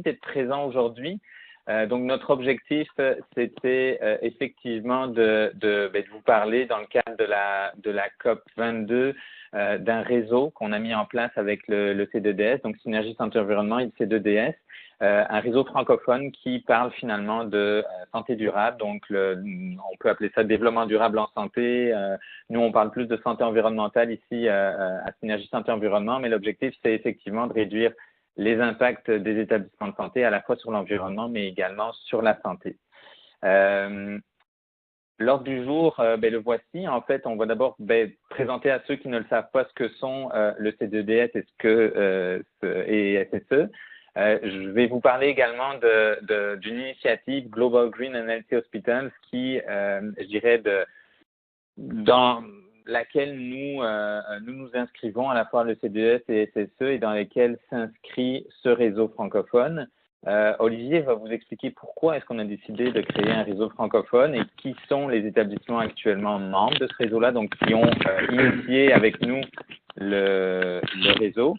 d'être présent aujourd'hui. Donc, notre objectif, c'était effectivement de vous parler dans le cadre de la COP 22 d'un réseau qu'on a mis en place avec le C2DS, donc Synergie Santé Environnement et le C2DS, un réseau francophone qui parle finalement de santé durable. Donc, on peut appeler ça développement durable en santé. Nous, on parle plus de santé environnementale ici à Synergie Santé Environnement, mais l'objectif, c'est effectivement de réduire les impacts des établissements de santé à la fois sur l'environnement, mais également sur la santé. L'ordre du jour, le voici. En fait, on va d'abord présenter à ceux qui ne le savent pas ce que sont le C2DS et ce que et SSE. Je vais vous parler également d'une initiative Global Green and Healthy Hospitals qui, je dirais, dans laquelle nous nous inscrivons à la fois le C2S et SSE et dans lesquels s'inscrit ce réseau francophone. Olivier va vous expliquer pourquoi est-ce qu'on a décidé de créer un réseau francophone et qui sont les établissements actuellement membres de ce réseau-là, donc qui ont initié avec nous le réseau.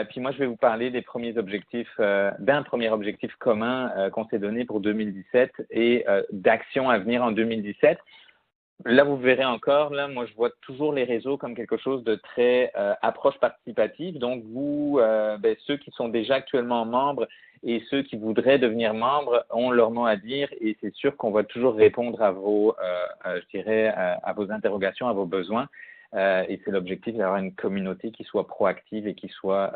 Puis moi, je vais vous parler des premiers objectifs, d'un premier objectif commun qu'on s'est donné pour 2017 et d'actions à venir en 2017. Là, vous verrez encore, là, moi, je vois toujours les réseaux comme quelque chose de très approche participative. Donc, vous, ceux qui sont déjà actuellement membres et ceux qui voudraient devenir membres ont leur mot à dire et c'est sûr qu'on va toujours répondre à vos, à vos interrogations, à vos besoins. Et c'est l'objectif d'avoir une communauté qui soit proactive et qui soit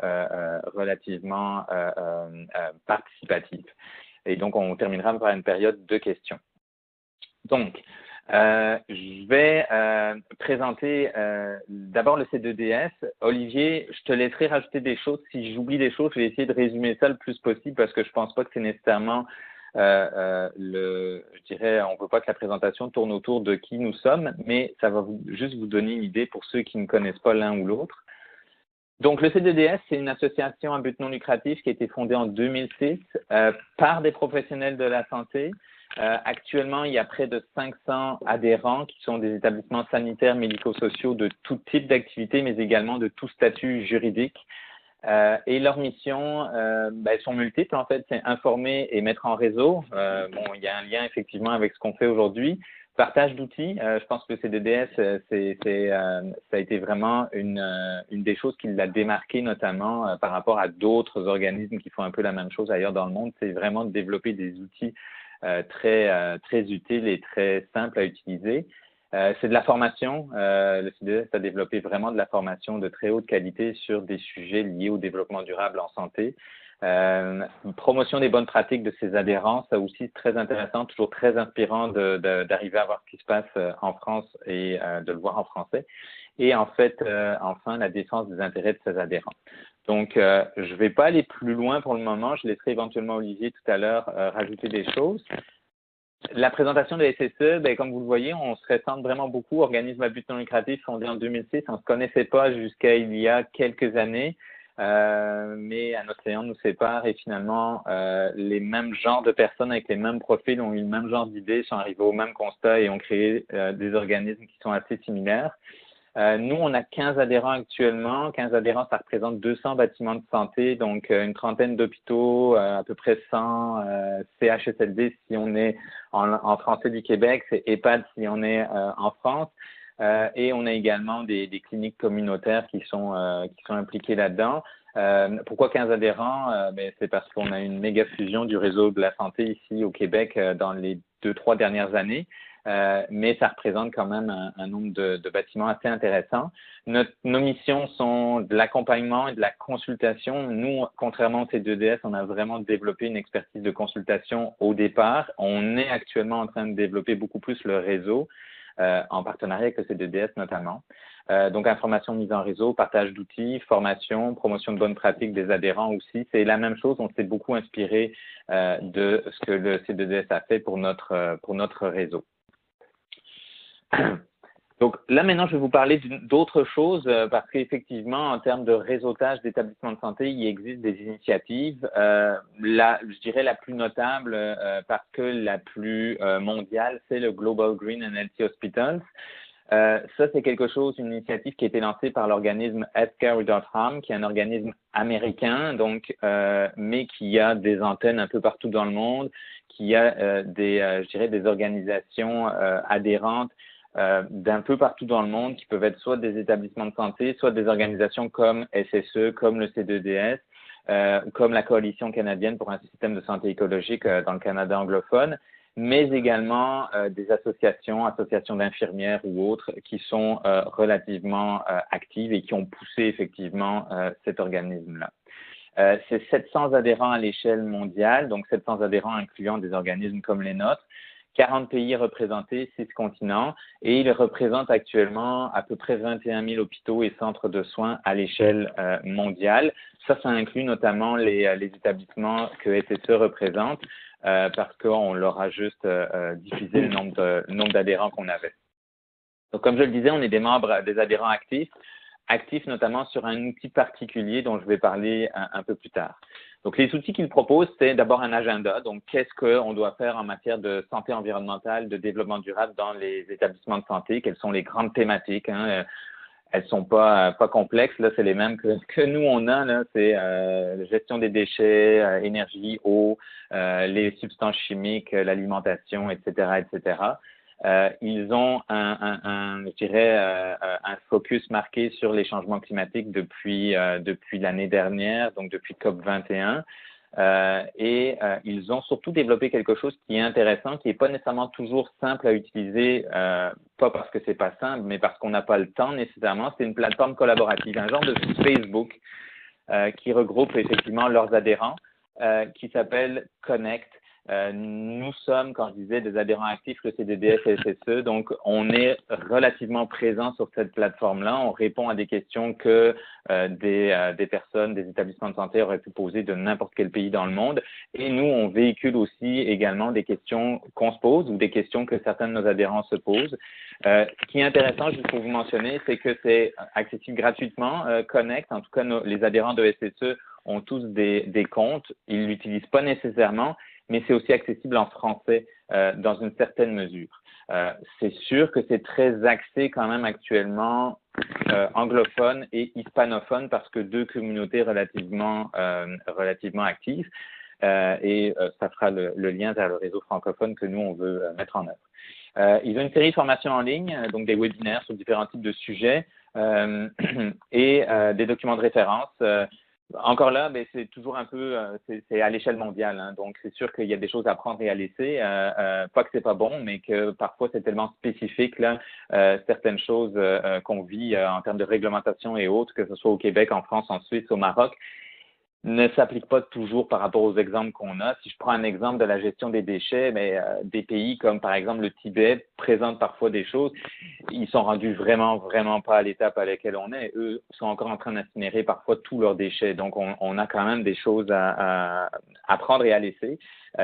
relativement participative. Et donc, on terminera par une période de questions. Donc, je vais présenter d'abord le C2DS. Olivier, je te laisserai rajouter des choses. Si j'oublie des choses, je vais essayer de résumer ça le plus possible parce que je pense pas que c'est nécessairement je dirais, on veut pas que la présentation tourne autour de qui nous sommes, mais ça va juste vous donner une idée pour ceux qui ne connaissent pas l'un ou l'autre. Donc, le C2DS, c'est une association à but non lucratif qui a été fondée en 2006 par des professionnels de la santé. Actuellement, il y a près de 500 adhérents qui sont des établissements sanitaires, médico-sociaux de tout type d'activité, mais également de tout statut juridique. Et leurs missions sont multiples, en fait, c'est informer et mettre en réseau. Il y a un lien effectivement avec ce qu'on fait aujourd'hui. Partage d'outils, je pense que le C2DS, ça a été vraiment une des choses qui l'a démarqué, notamment par rapport à d'autres organismes qui font un peu la même chose ailleurs dans le monde. C'est vraiment de développer des outils très utiles et très simples à utiliser. C'est de la formation. Le C2S a développé vraiment de la formation de très haute qualité sur des sujets liés au développement durable en santé. Promotion des bonnes pratiques de ses adhérents, ça aussi c'est très intéressant, toujours très inspirant d'arriver à voir ce qui se passe en France et de le voir en français. Et en fait, enfin, la défense des intérêts de ses adhérents. Donc, je ne vais pas aller plus loin pour le moment. Je laisserai éventuellement Olivier tout à l'heure rajouter des choses. La présentation de la SSE, comme vous le voyez, on se ressemble vraiment beaucoup. Organisme à but non lucratif fondé en 2006. On ne se connaissait pas jusqu'à il y a quelques années, mais un océan nous sépare et finalement, les mêmes genres de personnes avec les mêmes profils ont eu le même genre d'idées, sont arrivés au même constat et ont créé des organismes qui sont assez similaires. Nous, on a 15 adhérents actuellement. 15 adhérents, ça représente 200 bâtiments de santé, donc une trentaine d'hôpitaux, à peu près 100 CHSLD si on est en français du Québec, c'est EHPAD si on est en France. Et on a également des cliniques communautaires qui sont impliquées là-dedans. Pourquoi 15 adhérents? C'est parce qu'on a une méga fusion du réseau de la santé ici au Québec dans les 2-3 dernières années. Mais ça représente quand même un nombre de bâtiments assez intéressant. Nos missions sont de l'accompagnement et de la consultation. Nous, contrairement au C2DS, on a vraiment développé une expertise de consultation au départ. On est actuellement en train de développer beaucoup plus le réseau, en partenariat avec le C2DS notamment. Donc, information mise en réseau, partage d'outils, formation, promotion de bonnes pratiques des adhérents aussi. C'est la même chose. On s'est beaucoup inspiré de ce que le C2DS a fait pour notre réseau. Donc là, maintenant, je vais vous parler d'autres choses parce qu'effectivement, en termes de réseautage d'établissements de santé, il existe des initiatives. Je dirais la plus notable parce que la plus mondiale, c'est le Global Green and Healthy Hospitals. Ça, c'est quelque chose, une initiative qui a été lancée par l'organisme Healthcare.com, qui est un organisme américain, donc, mais qui a des antennes un peu partout dans le monde, qui a je dirais, des organisations adhérentes d'un peu partout dans le monde, qui peuvent être soit des établissements de santé, soit des organisations comme SSE, comme le C2DS, comme la Coalition canadienne pour un système de santé écologique dans le Canada anglophone, mais également des associations d'infirmières ou autres qui sont relativement actives et qui ont poussé effectivement cet organisme-là. C'est 700 adhérents à l'échelle mondiale, donc 700 adhérents incluant des organismes comme les nôtres, 40 pays représentés, 6 continents, et ils représentent actuellement à peu près 21 000 hôpitaux et centres de soins à l'échelle mondiale. Ça inclut notamment les établissements que SSE représente, parce qu'on leur a juste diffusé le nombre d'adhérents qu'on avait. Donc, comme je le disais, on est des membres, des adhérents actifs notamment sur un outil particulier dont je vais parler un peu plus tard. Donc, les outils qu'ils proposent, c'est d'abord un agenda. Donc, qu'est-ce qu'on doit faire en matière de santé environnementale, de développement durable dans les établissements de santé? Quelles sont les grandes thématiques? Elles sont pas complexes. Là, c'est les mêmes que nous on a. Là, c'est la gestion des déchets, énergie, eau, les substances chimiques, l'alimentation, etc., etc. Ils ont je dirais, un focus marqué sur les changements climatiques depuis l'année dernière, donc depuis COP 21. Ils ont surtout développé quelque chose qui est intéressant, qui n'est pas nécessairement toujours simple à utiliser, pas parce que c'est pas simple, mais parce qu'on n'a pas le temps nécessairement. C'est une plateforme collaborative, un genre de Facebook qui regroupe effectivement leurs adhérents, qui s'appelle Connect. Nous sommes, quand je disais, des adhérents actifs, le CDDS et SSE, donc on est relativement présent sur cette plateforme-là. On répond à des questions que des personnes, des établissements de santé auraient pu poser de n'importe quel pays dans le monde. Et nous, on véhicule aussi également des questions qu'on se pose ou des questions que certains de nos adhérents se posent. Ce qui est intéressant, juste pour vous mentionner, c'est que c'est accessible gratuitement. Connect, en tout cas, les adhérents de SSE ont tous des comptes. Ils ne l'utilisent pas nécessairement, mais c'est aussi accessible en français dans une certaine mesure. C'est sûr que c'est très axé quand même actuellement anglophone et hispanophone parce que deux communautés relativement actives et ça fera le lien vers le réseau francophone que nous, on veut mettre en œuvre. Ils ont une série de formations en ligne, donc des webinaires sur différents types de sujets et des documents de référence. Encore là, ben, c'est toujours un peu, c'est à l'échelle mondiale, hein, donc c'est sûr qu'il y a des choses à prendre et à laisser. Pas que c'est pas bon, mais que parfois c'est tellement spécifique là, certaines choses qu'on vit en termes de réglementation et autres, que ce soit au Québec, en France, en Suisse, au Maroc, ne s'applique pas toujours par rapport aux exemples qu'on a. Si je prends un exemple de la gestion des déchets, mais des pays comme par exemple le Tibet présentent parfois des choses. Ils sont rendus vraiment pas à l'étape à laquelle on est. Eux sont encore en train d'incinérer parfois tous leurs déchets. Donc on a quand même des choses à apprendre et à laisser.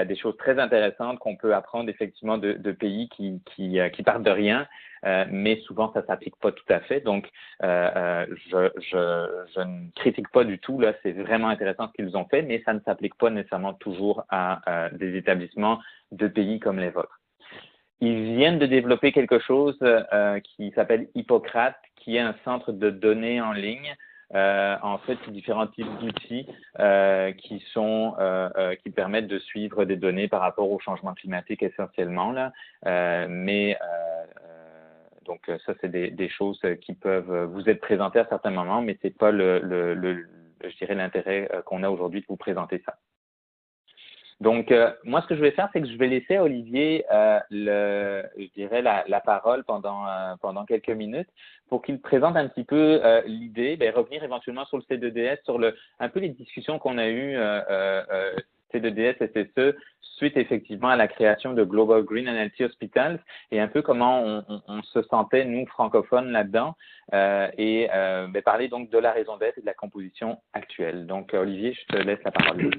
Des choses très intéressantes qu'on peut apprendre effectivement de pays qui partent de rien. Mais souvent ça s'applique pas tout à fait. Donc je ne critique pas du tout là, c'est vraiment intéressant ce qu'ils ont fait, mais ça ne s'applique pas nécessairement toujours à des établissements de pays comme les vôtres. Ils viennent de développer quelque chose qui s'appelle Hippocrate, qui est un centre de données en ligne. En fait, différents types d'outils qui permettent de suivre des données par rapport au changement climatique essentiellement là, donc ça, c'est des choses qui peuvent vous être présentées à certains moments, mais c'est pas je dirais l'intérêt qu'on a aujourd'hui de vous présenter ça. Donc moi, ce que je vais faire, c'est que je vais laisser à Olivier je dirais la parole pendant quelques minutes pour qu'il présente un petit peu l'idée, revenir éventuellement sur le C2DS, sur un peu les discussions qu'on a eues C2DS et SSE suite effectivement à la création de Global Green and Healthy Hospitals et un peu comment on se sentait, nous, francophones, là-dedans et parler donc de la raison d'être et de la composition actuelle. Donc, Olivier, je te laisse la parole.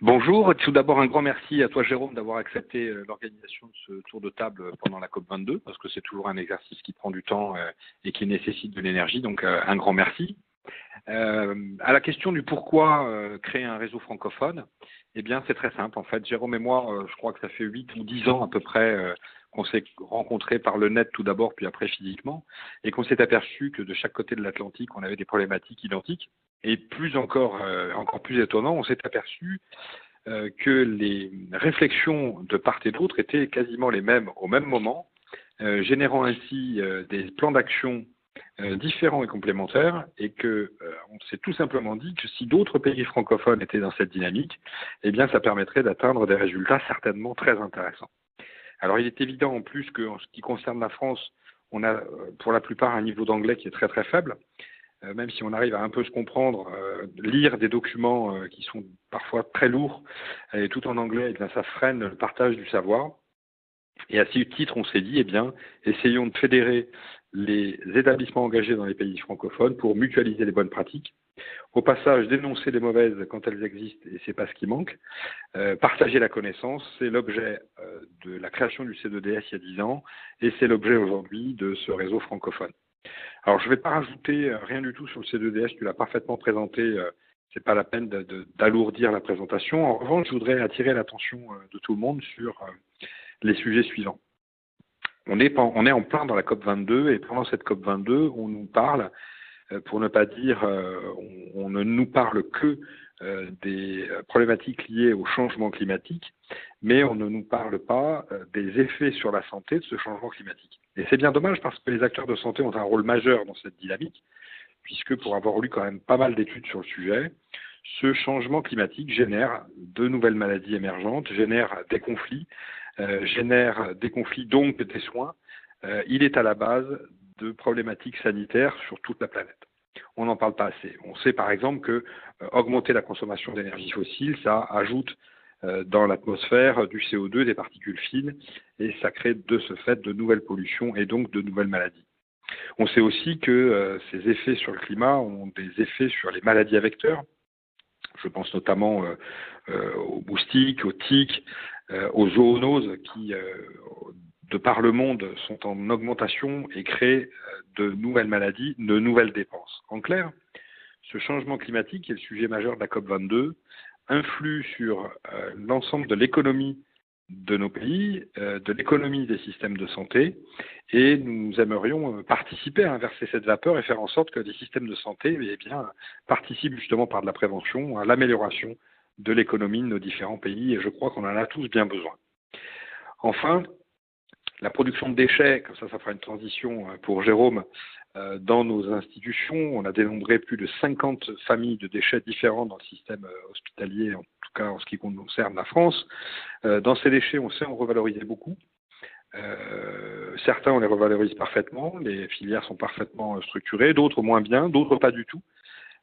Bonjour, tout d'abord un grand merci à toi Jérôme d'avoir accepté l'organisation de ce tour de table pendant la COP22 parce que c'est toujours un exercice qui prend du temps et qui nécessite de l'énergie, donc un grand merci. À la question du pourquoi créer un réseau francophone, eh bien, c'est très simple. En fait, Jérôme et moi, je crois que ça fait 8 ou 10 ans à peu près qu'on s'est rencontrés par le net tout d'abord, puis après physiquement, et qu'on s'est aperçu que de chaque côté de l'Atlantique, on avait des problématiques identiques. Et plus encore, encore plus étonnant, on s'est aperçu que les réflexions de part et d'autre étaient quasiment les mêmes au même moment, générant ainsi des plans d'action différents et complémentaires, et que on s'est tout simplement dit que si d'autres pays francophones étaient dans cette dynamique, eh bien ça permettrait d'atteindre des résultats certainement très intéressants. Alors il est évident en plus qu'en ce qui concerne la France, on a pour la plupart un niveau d'anglais qui est très très faible. Même si on arrive à un peu se comprendre, lire des documents qui sont parfois très lourds et tout en anglais, eh bien, ça freine le partage du savoir. Et à ce titre, on s'est dit, eh bien, essayons de fédérer les établissements engagés dans les pays francophones pour mutualiser les bonnes pratiques. Au passage, dénoncer les mauvaises quand elles existent, et c'est pas ce qui manque. Partager la connaissance, c'est l'objet de la création du C2DS il y a 10 ans, et c'est l'objet aujourd'hui de ce réseau francophone. Alors, je ne vais pas rajouter rien du tout sur le C2DS, tu l'as parfaitement présenté, c'est pas la peine d'alourdir la présentation. En revanche, je voudrais attirer l'attention de tout le monde sur les sujets suivants. On est en plein dans la COP22, et pendant cette COP22, on nous parle, pour ne pas dire, on ne nous parle que des problématiques liées au changement climatique, mais on ne nous parle pas des effets sur la santé de ce changement climatique. Et c'est bien dommage parce que les acteurs de santé ont un rôle majeur dans cette dynamique, puisque pour avoir lu quand même pas mal d'études sur le sujet, ce changement climatique génère de nouvelles maladies émergentes, génère des conflits, donc des soins. Il est à la base de problématiques sanitaires sur toute la planète. On n'en parle pas assez. On sait par exemple que augmenter la consommation d'énergie fossile, ça ajoute dans l'atmosphère du CO2, des particules fines, et ça crée de ce fait de nouvelles pollutions et donc de nouvelles maladies. On sait aussi que ces effets sur le climat ont des effets sur les maladies à vecteurs. Je pense notamment aux moustiques, aux tiques, aux zoonoses qui, de par le monde, sont en augmentation et créent de nouvelles maladies, de nouvelles dépenses. En clair, ce changement climatique, qui est le sujet majeur de la COP22, influe sur l'ensemble de l'économie de nos pays, de l'économie des systèmes de santé, et nous aimerions participer à inverser cette vapeur et faire en sorte que les systèmes de santé participent justement par de la prévention à l'amélioration de l'économie de nos différents pays, et je crois qu'on en a tous bien besoin. Enfin, la production de déchets, comme ça fera une transition pour Jérôme, dans nos institutions. On a dénombré plus de 50 familles de déchets différents dans le système hospitalier, en tout cas en ce qui concerne la France. Dans ces déchets, on sait en revaloriser beaucoup. Certains, on les revalorise parfaitement, les filières sont parfaitement structurées, d'autres moins bien, d'autres pas du tout.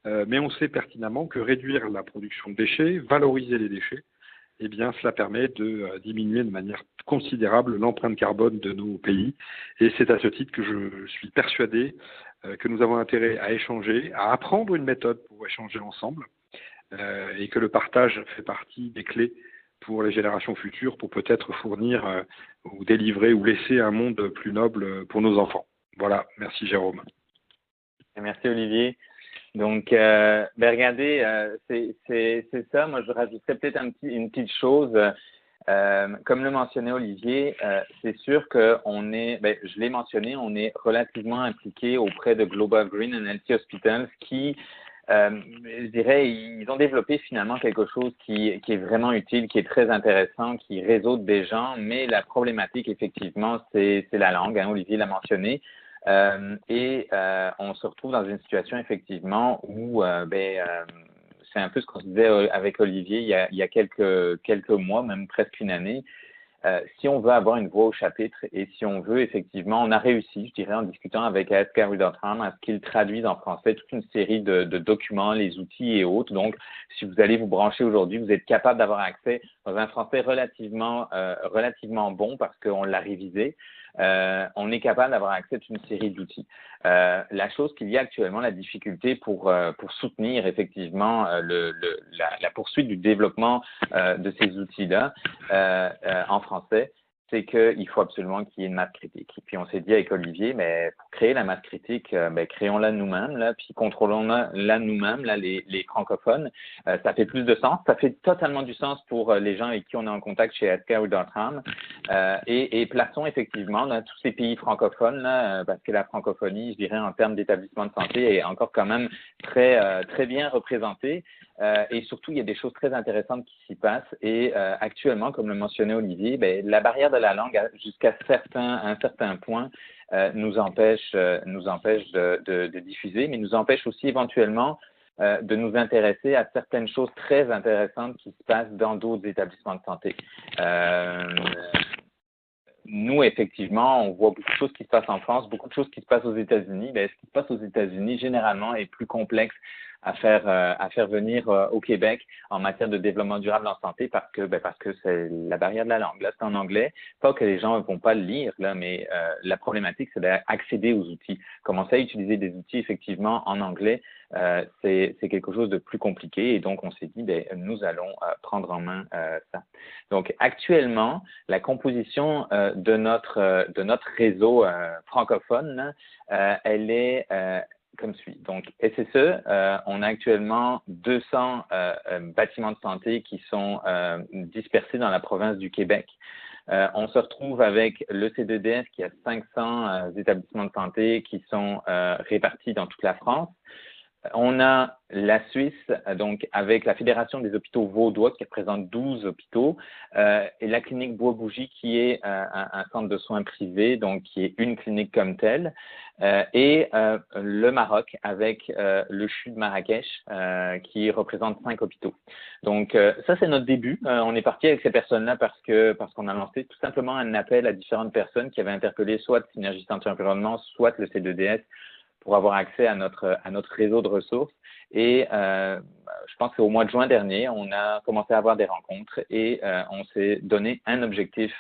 Mais on sait pertinemment que réduire la production de déchets, valoriser les déchets, eh bien, cela permet de diminuer de manière considérable l'empreinte carbone de nos pays. Et c'est à ce titre que je suis persuadé que nous avons intérêt à échanger, à apprendre une méthode pour échanger ensemble, et que le partage fait partie des clés pour les générations futures, pour peut-être fournir ou délivrer ou laisser un monde plus noble pour nos enfants. Voilà, merci Jérôme. Merci Olivier. Donc, regardez, c'est ça. Moi, je rajouterais peut-être une petite chose. Comme le mentionnait Olivier, c'est sûr qu'on est, je l'ai mentionné, on est relativement impliqué auprès de Global Green and Healthy Hospitals qui, je dirais, ils ont développé finalement quelque chose qui est vraiment utile, qui est très intéressant, qui réseaute des gens, mais la problématique, effectivement, c'est la langue, hein, Olivier l'a mentionné. On se retrouve dans une situation effectivement où c'est un peu ce qu'on se disait avec Olivier il y a quelques mois, même presque une année. Si on veut avoir une voix au chapitre et si on veut effectivement, on a réussi, je dirais, en discutant avec ASK Rudolph à ce qu'ils traduisent en français toute une série de documents, les outils et autres. Donc, si vous allez vous brancher aujourd'hui, vous êtes capable d'avoir accès dans un français relativement bon parce qu'on l'a révisé. On est capable d'avoir accès à une série d'outils. La chose qu'il y a actuellement, la difficulté pour soutenir effectivement la poursuite du développement de ces outils-là en français, c'est qu'il faut absolument qu'il y ait une masse critique. Et puis on s'est dit avec Olivier, mais pour créer la masse critique, créons-la nous-mêmes, là, puis contrôlons-la nous-mêmes, là, les francophones. Ça fait plus de sens. Ça fait totalement du sens pour les gens avec qui on est en contact chez Healthcare ou Dartmouth. Et plaçons effectivement là, tous ces pays francophones, là, parce que la francophonie, je dirais, en termes d'établissement de santé, est encore quand même très bien représentée. Et surtout, il y a des choses très intéressantes qui s'y passent. Et actuellement, comme le mentionnait Olivier, la barrière de la langue, jusqu'à un certain point, nous empêche de diffuser, mais nous empêche aussi éventuellement de nous intéresser à certaines choses très intéressantes qui se passent dans d'autres établissements de santé. Nous, effectivement, on voit beaucoup de choses qui se passent en France, beaucoup de choses qui se passent aux États-Unis. Ce qui se passe aux États-Unis, généralement, est plus complexe à faire venir au Québec en matière de développement durable en santé parce que c'est la barrière de la langue. Là, c'est en anglais. Pas que les gens ne vont pas le lire, là, mais la problématique, c'est d'accéder aux outils. Commencer à utiliser des outils, effectivement, en anglais, c'est quelque chose de plus compliqué. Et donc, on s'est dit, nous allons prendre en main ça. Donc, actuellement, la composition de notre réseau francophone, elle est comme suit. Donc, SSE, on a actuellement 200 bâtiments de santé qui sont dispersés dans la province du Québec. On se retrouve avec le C2DS qui a 500 établissements de santé qui sont répartis dans toute la France. On a la Suisse, donc avec la Fédération des hôpitaux vaudois qui représente 12 hôpitaux, et la clinique Bois-Bougie qui est un centre de soins privé, donc qui est une clinique comme telle, et le Maroc avec le CHU de Marrakech qui représente 5 hôpitaux. Donc ça c'est notre début. On est parti avec ces personnes-là parce qu'on a lancé tout simplement un appel à différentes personnes qui avaient interpellé soit Synergie Santé Environnement, soit le C2DS pour avoir accès à notre réseau de ressources. Et je pense qu'au mois de juin dernier, on a commencé à avoir des rencontres et on s'est donné un objectif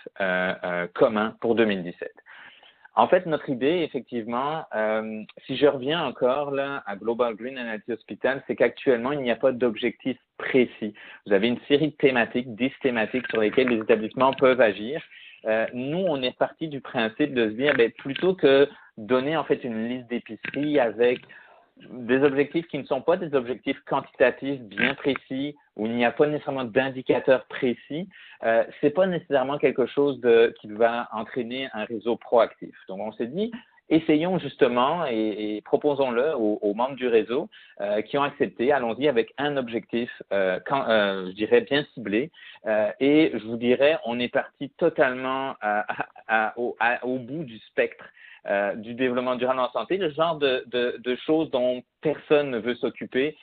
commun pour 2017. En fait, notre idée, effectivement, si je reviens encore là à Global Green Analysis Hospital, c'est qu'actuellement, il n'y a pas d'objectif précis. Vous avez une série de thématiques, 10 thématiques sur lesquelles les établissements peuvent agir. Nous, on est parti du principe de se dire, plutôt que donner en fait une liste d'épicerie avec des objectifs qui ne sont pas des objectifs quantitatifs bien précis, où il n'y a pas nécessairement d'indicateurs précis, c'est pas nécessairement quelque chose qui va entraîner un réseau proactif. Donc, on s'est dit, essayons justement et proposons-le aux membres du réseau qui ont accepté. Allons-y avec un objectif, je dirais, bien ciblé. Et je vous dirais, on est parti totalement au bout du spectre du développement durable en santé, le genre de choses dont personne ne veut s'occuper.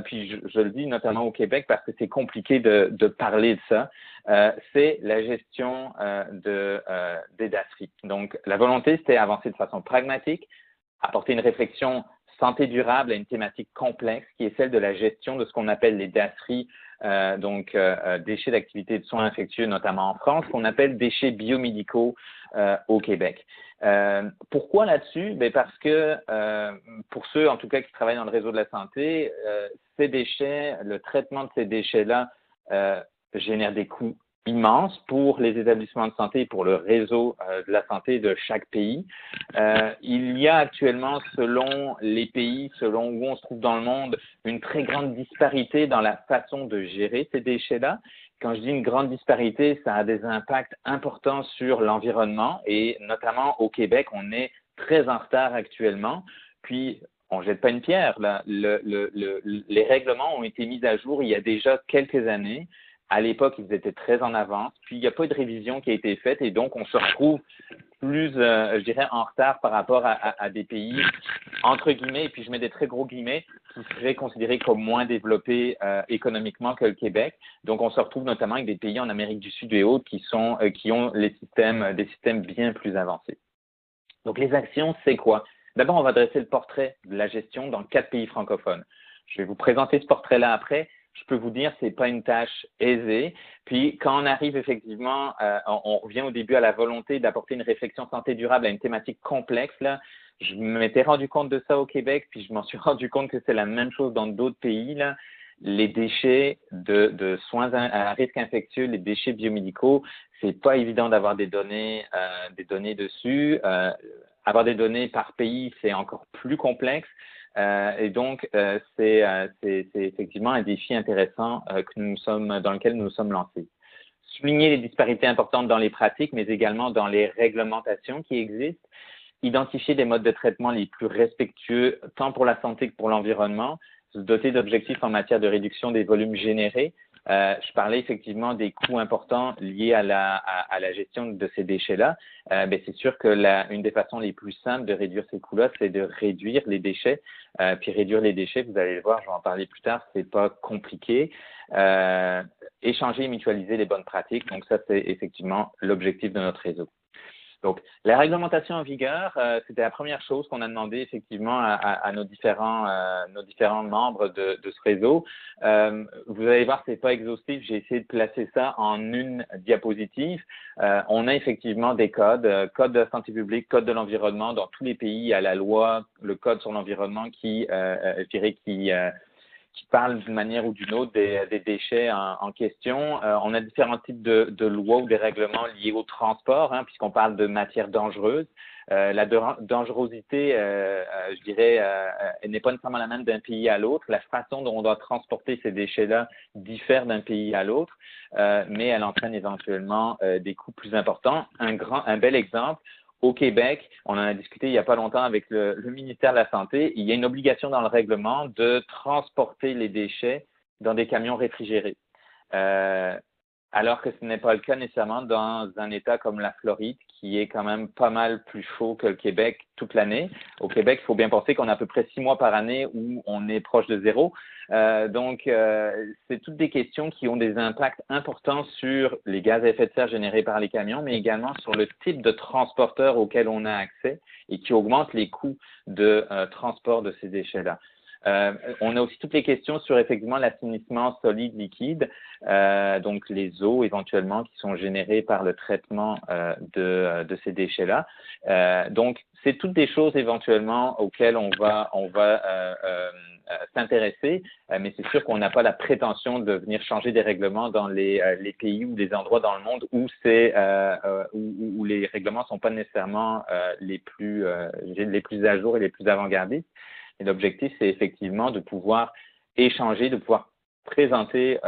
Puis je le dis notamment au Québec parce que c'est compliqué de parler de ça, c'est la gestion des DASRI. Donc, la volonté, c'était avancer de façon pragmatique, apporter une réflexion santé durable à une thématique complexe qui est celle de la gestion de ce qu'on appelle les DASRI, déchets d'activités de soins infectieux, notamment en France, qu'on appelle déchets biomédicaux au Québec. Pourquoi là-dessus? Parce que pour ceux en tout cas qui travaillent dans le réseau de la santé, ces déchets, le traitement de ces déchets-là génère des coûts immenses pour les établissements de santé et pour le réseau de la santé de chaque pays. Il y a actuellement, selon les pays, selon où on se trouve dans le monde, une très grande disparité dans la façon de gérer ces déchets-là. Quand je dis une grande disparité, ça a des impacts importants sur l'environnement et notamment au Québec, on est très en retard actuellement. Puis, on ne jette pas une pierre. Là. Les règlements ont été mis à jour il y a déjà quelques années. À l'époque, ils étaient très en avance. Puis, il n'y a pas eu de révision qui a été faite et donc, on se retrouve plus, je dirais, en retard par rapport à des pays, entre guillemets, et puis je mets des très gros guillemets, qui seraient considérés comme moins développés économiquement que le Québec. Donc, on se retrouve notamment avec des pays en Amérique du Sud et autres qui ont des systèmes bien plus avancés. Donc, les actions, c'est quoi? D'abord, on va dresser le portrait de la gestion dans 4 pays francophones. Je vais vous présenter ce portrait-là après. Je peux vous dire, c'est pas une tâche aisée. Puis, quand on arrive effectivement, on revient au début à la volonté d'apporter une réflexion santé durable à une thématique complexe. Là, je m'étais rendu compte de ça au Québec, puis je m'en suis rendu compte que c'est la même chose dans d'autres pays. Là. les déchets de soins à risque infectieux, les déchets biomédicaux, c'est pas évident d'avoir des données dessus. Avoir des données par pays, c'est encore plus complexe. Et donc, c'est effectivement un défi intéressant dans lequel nous nous sommes lancés. Souligner les disparités importantes dans les pratiques, mais également dans les réglementations qui existent. Identifier des modes de traitement les plus respectueux, tant pour la santé que pour l'environnement. Se doter d'objectifs en matière de réduction des volumes générés. Je parlais effectivement des coûts importants liés à la gestion de ces déchets-là. C'est sûr que une des façons les plus simples de réduire ces coûts-là, c'est de réduire les déchets. Puis réduire les déchets, vous allez le voir, je vais en parler plus tard, c'est pas compliqué. Échanger et mutualiser les bonnes pratiques. Donc ça, c'est effectivement l'objectif de notre réseau. Donc, la réglementation en vigueur, c'était la première chose qu'on a demandé effectivement à nos différents membres de ce réseau. Vous allez voir, c'est pas exhaustif. J'ai essayé de placer ça en une diapositive. On a effectivement des codes, code de la santé publique, code de l'environnement. Dans tous les pays, il y a la loi, le code sur l'environnement qui parle d'une manière ou d'une autre des déchets en question. On a différents types de lois ou des règlements liés au transport, puisqu'on parle de matières dangereuses. La dangerosité, je dirais, n'est pas nécessairement la même d'un pays à l'autre. La façon dont on doit transporter ces déchets-là diffère d'un pays à l'autre, mais elle entraîne éventuellement des coûts plus importants. Un bel exemple. Au Québec, on en a discuté il n'y a pas longtemps avec le ministère de la Santé, il y a une obligation dans le règlement de transporter les déchets dans des camions réfrigérés. Alors que ce n'est pas le cas nécessairement dans un État comme la Floride, qui est quand même pas mal plus chaud que le Québec toute l'année. Au Québec, il faut bien penser qu'on a à peu près 6 mois par année où on est proche de zéro. Donc, c'est toutes des questions qui ont des impacts importants sur les gaz à effet de serre générés par les camions, mais également sur le type de transporteur auquel on a accès et qui augmente les coûts de transport de ces déchets-là. On a aussi toutes les questions sur effectivement l'assainissement solide-liquide, donc les eaux éventuellement qui sont générées par le traitement de ces déchets-là. Donc, c'est toutes des choses éventuellement auxquelles on va s'intéresser, mais c'est sûr qu'on n'a pas la prétention de venir changer des règlements dans les pays ou des endroits dans le monde où où les règlements sont pas nécessairement les plus à jour et les plus avant-gardistes. Et l'objectif, c'est effectivement de pouvoir échanger, de pouvoir présenter,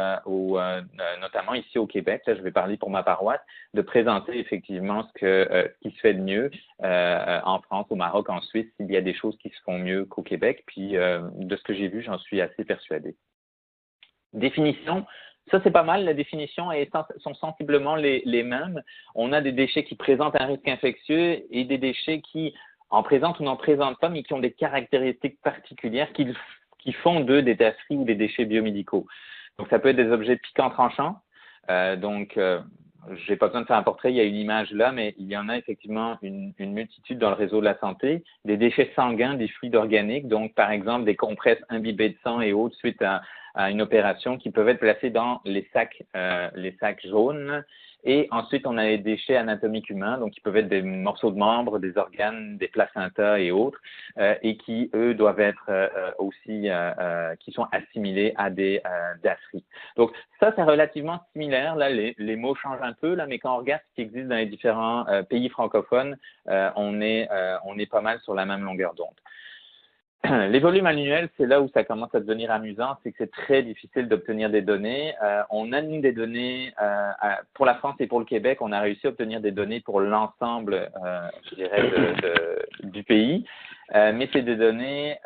notamment ici au Québec, là, je vais parler pour ma paroisse, de présenter effectivement ce qui se fait de mieux en France, au Maroc, en Suisse, s'il y a des choses qui se font mieux qu'au Québec. Puis, de ce que j'ai vu, j'en suis assez persuadé. Définition. Ça, c'est pas mal. La définition sont sensiblement les mêmes. On a des déchets qui présentent un risque infectieux et des déchets qui en présentent ou n'en présentent pas, mais qui ont des caractéristiques particulières qui font d'eux des tasseries ou des déchets biomédicaux. Donc, ça peut être des objets piquants tranchants. J'ai pas besoin de faire un portrait, il y a une image là, mais il y en a effectivement une multitude dans le réseau de la santé. Des déchets sanguins, des fluides organiques, donc par exemple des compresses imbibées de sang et autres suite à une opération qui peuvent être placées dans les sacs jaunes. Et ensuite, on a les déchets anatomiques humains, donc qui peuvent être des morceaux de membres, des organes, des placentas et autres, et qui, eux, doivent être qui sont assimilés à des dasseries. Donc, ça, c'est relativement similaire. Là, les mots changent un peu, là, mais quand on regarde ce qui existe dans les différents pays francophones, on est pas mal sur la même longueur d'onde. Les volumes annuels, c'est là où ça commence à devenir amusant, c'est que c'est très difficile d'obtenir des données. On a des données pour la France et pour le Québec, on a réussi à obtenir des données pour l'ensemble, je dirais, du pays. Mais c'est des données,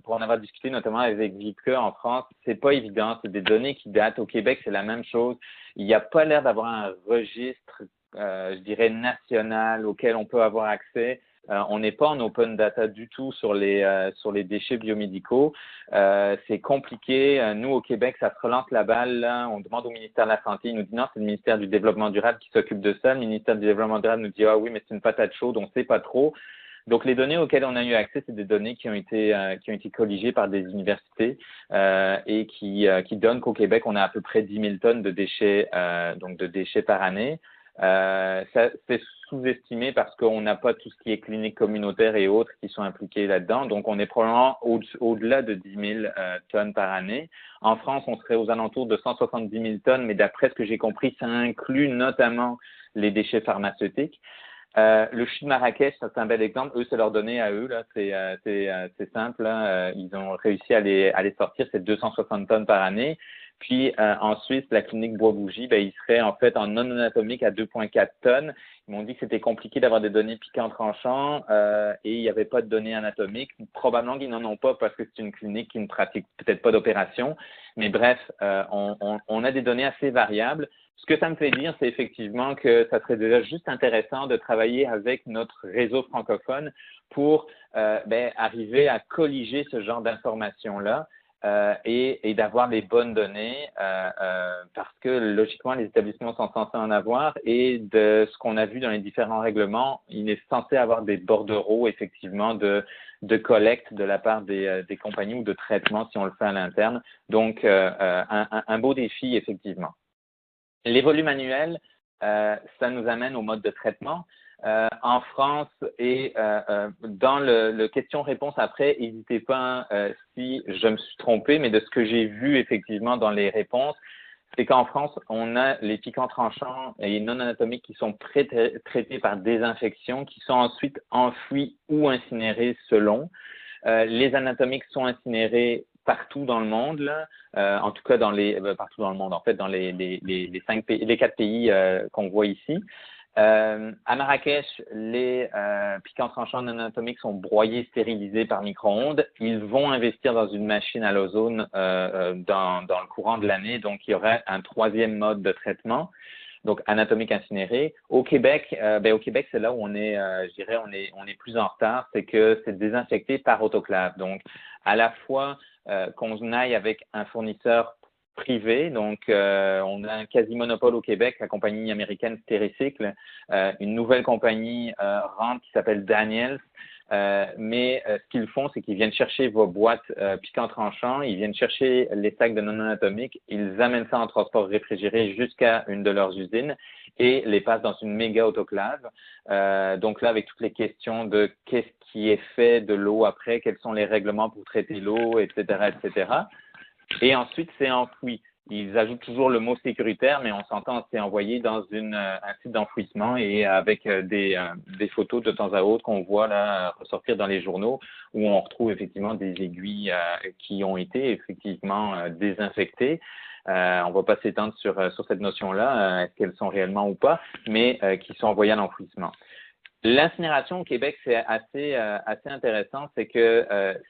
pour en avoir discuté notamment avec Vipke en France, c'est pas évident. C'est des données qui datent. Au Québec, c'est la même chose. Il n'y a pas l'air d'avoir un registre, je dirais, national auquel on peut avoir accès. On n'est pas en open data du tout sur les déchets biomédicaux. C'est compliqué. Nous, au Québec, ça se relance la balle. Là. On demande au ministère de la Santé. Il nous dit non, c'est le ministère du Développement durable qui s'occupe de ça. Le ministère du Développement durable nous dit ah oui, mais c'est une patate chaude, on ne sait pas trop. Donc, les données auxquelles on a eu accès, c'est des données qui ont été colligées par des universités et qui donnent qu'au Québec, on a à peu près 10 000 tonnes de déchets, donc de déchets par année. C'est sous-estimé parce qu'on n'a pas tout ce qui est clinique communautaire et autres qui sont impliqués là-dedans. Donc, on est probablement au-delà de 10 000 tonnes par année. En France, on serait aux alentours de 170 000 tonnes, mais d'après ce que j'ai compris, ça inclut notamment les déchets pharmaceutiques. Le CHU de Marrakech, ça, c'est un bel exemple. Eux, c'est leur donné à eux, là. C'est simple, là. Ils ont réussi à les sortir. C'est 260 tonnes par année. Puis, en Suisse, la clinique Bois-Bougie, ils seraient en fait en non anatomique à 2,4 tonnes. Ils m'ont dit que c'était compliqué d'avoir des données piquants tranchants et il n'y avait pas de données anatomiques. Probablement qu'ils n'en ont pas parce que c'est une clinique qui ne pratique peut-être pas d'opération. Mais bref, on a des données assez variables. Ce que ça me fait dire, c'est effectivement que ça serait déjà juste intéressant de travailler avec notre réseau francophone pour arriver à colliger ce genre d'informations-là et d'avoir les bonnes données parce que logiquement, les établissements sont censés en avoir et de ce qu'on a vu dans les différents règlements, il est censé avoir des bordereaux effectivement de collecte de la part des compagnies ou de traitement si on le fait à l'interne. Donc, un beau défi effectivement. Les volumes annuels, ça nous amène au mode de traitement. En France et dans le question-réponse après, n'hésitez pas si je me suis trompé, mais de ce que j'ai vu effectivement dans les réponses, c'est qu'en France, on a les piquants tranchants et non anatomiques qui sont traités par désinfection, qui sont ensuite enfouis ou incinérés selon. Les anatomiques sont incinérés partout dans le monde, là. En tout cas partout dans le monde, en fait, dans les 4 pays qu'on voit ici. À Marrakech, les piquants tranchants non anatomiques sont broyés, stérilisés par micro-ondes. Ils vont investir dans une machine à l'ozone dans le courant de l'année, donc il y aurait un troisième mode de traitement. Donc anatomique incinéré. Au Québec, c'est là où on est, on est plus en retard, c'est que c'est désinfecté par autoclave. Donc à la fois qu'on aille avec un fournisseur privé, donc on a un quasi-monopole au Québec, la compagnie américaine Stericycle, une nouvelle compagnie rentre qui s'appelle Daniels, mais ce qu'ils font, c'est qu'ils viennent chercher vos boîtes piquants tranchants, ils viennent chercher les sacs de non anatomiques, ils amènent ça en transport réfrigéré jusqu'à une de leurs usines et les passent dans une méga autoclave. Donc là, avec toutes les questions de qu'est-ce qui est fait de l'eau après, quels sont les règlements pour traiter l'eau, etc., etc. Et ensuite, c'est enfoui. Ils ajoutent toujours le mot sécuritaire, mais on s'entend, c'est envoyé dans un site d'enfouissement et avec des photos de temps à autre qu'on voit là ressortir dans les journaux où on retrouve effectivement des aiguilles qui ont été effectivement désinfectées. On va pas s'étendre sur cette notion-là, est-ce qu'elles sont réellement ou pas, mais qui sont envoyées à l'enfouissement. L'incinération au Québec, c'est assez intéressant, c'est que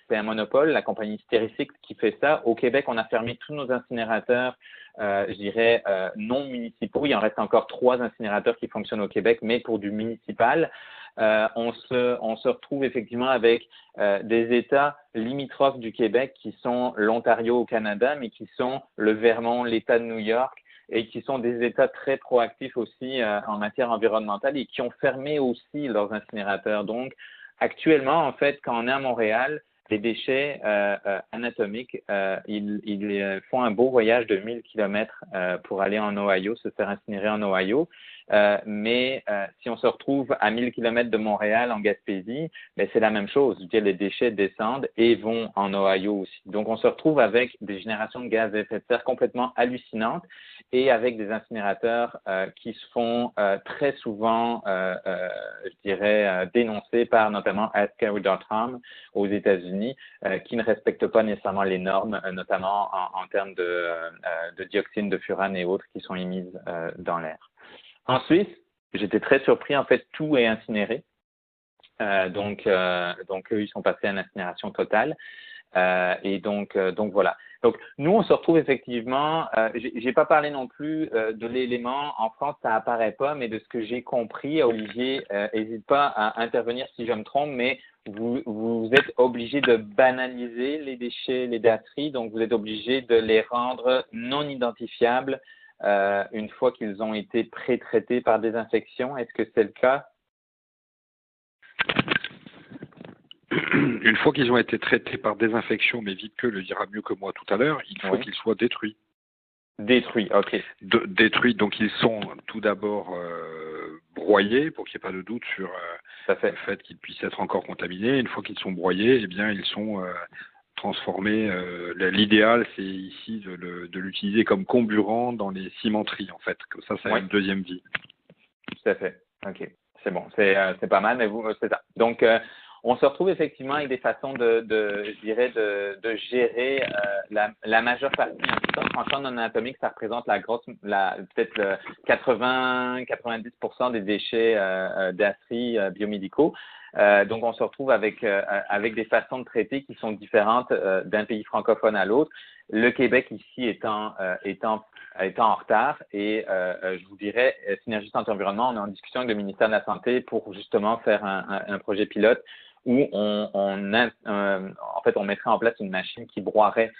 c'est un monopole, la compagnie Stericycle qui fait ça. Au Québec, on a fermé tous nos incinérateurs, non municipaux. Il en reste encore 3 incinérateurs qui fonctionnent au Québec, mais pour du municipal. On se retrouve effectivement avec des États limitrophes du Québec qui sont l'Ontario au Canada, mais qui sont le Vermont, l'État de New York, et qui sont des États très proactifs aussi en matière environnementale et qui ont fermé aussi leurs incinérateurs. Donc, actuellement, en fait, quand on est à Montréal, les déchets anatomiques, ils font un beau voyage de 1000 kilomètres pour aller en Ohio, se faire incinérer en Ohio. Mais si on se retrouve à 1000 kilomètres de Montréal, en Gaspésie, c'est la même chose. Je veux dire, les déchets descendent et vont en Ohio aussi. Donc, on se retrouve avec des générations de gaz à effet de serre complètement hallucinantes et avec des incinérateurs qui se font très souvent, dénoncés par notamment AskGary.com aux États-Unis, qui ne respectent pas nécessairement les normes, notamment en termes de dioxine de furane et autres qui sont émises dans l'air. En Suisse, j'étais très surpris, en fait, tout est incinéré. Donc eux, ils sont passés à une incinération totale. Et donc voilà. Donc, nous, on se retrouve effectivement, j'ai pas parlé non plus de l'élément, en France, ça apparaît pas, mais de ce que j'ai compris, Olivier, n'hésite pas à intervenir si je me trompe, mais vous êtes obligé de banaliser les déchets, les déchetteries, donc vous êtes obligé de les rendre non identifiables une fois qu'ils ont été pré-traités par désinfection. Est-ce que c'est le cas? Une fois qu'ils ont été traités par désinfection, mais Vipke le dira mieux que moi tout à l'heure, il faut qu'ils soient détruits. Détruits, OK. Détruits. Donc ils sont tout d'abord broyés pour qu'il n'y ait pas de doute sur le fait qu'ils puissent être encore contaminés. Une fois qu'ils sont broyés, eh bien ils sont transformés. L'idéal, c'est ici de l'utiliser comme comburant dans les cimenteries, en fait. Comme ça a une deuxième vie. Tout à fait. OK. C'est bon. C'est pas mal, mais c'est ça. Donc, on se retrouve effectivement avec des façons je dirais, de gérer la majeure partie. En tout cas, franchement, non anatomique, ça représente peut-être 80-90% des déchets d'asseries biomédicaux. Donc, on se retrouve avec des façons de traiter qui sont différentes d'un pays francophone à l'autre. Le Québec ici étant en retard et je vous dirais, Synergie Santé Environnement, on est en discussion avec le ministère de la Santé pour justement faire un projet pilote où en fait, on mettrait en place une machine qui broierait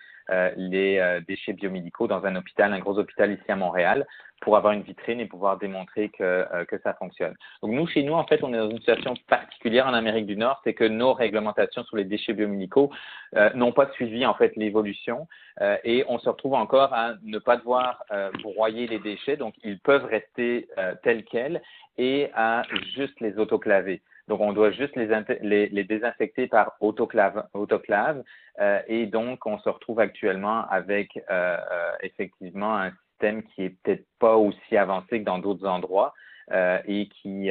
les déchets biomédicaux dans un gros hôpital ici à Montréal, pour avoir une vitrine et pouvoir démontrer que ça fonctionne. Donc nous, chez nous, en fait, on est dans une situation particulière en Amérique du Nord, c'est que nos réglementations sur les déchets biomédicaux n'ont pas suivi en fait l'évolution et on se retrouve encore à ne pas devoir broyer les déchets, donc ils peuvent rester tels quels et à juste les autoclaver. Donc, on doit juste les désinfecter par autoclave. Et donc, on se retrouve actuellement avec effectivement un système qui est peut-être pas aussi avancé que dans d'autres endroits et qui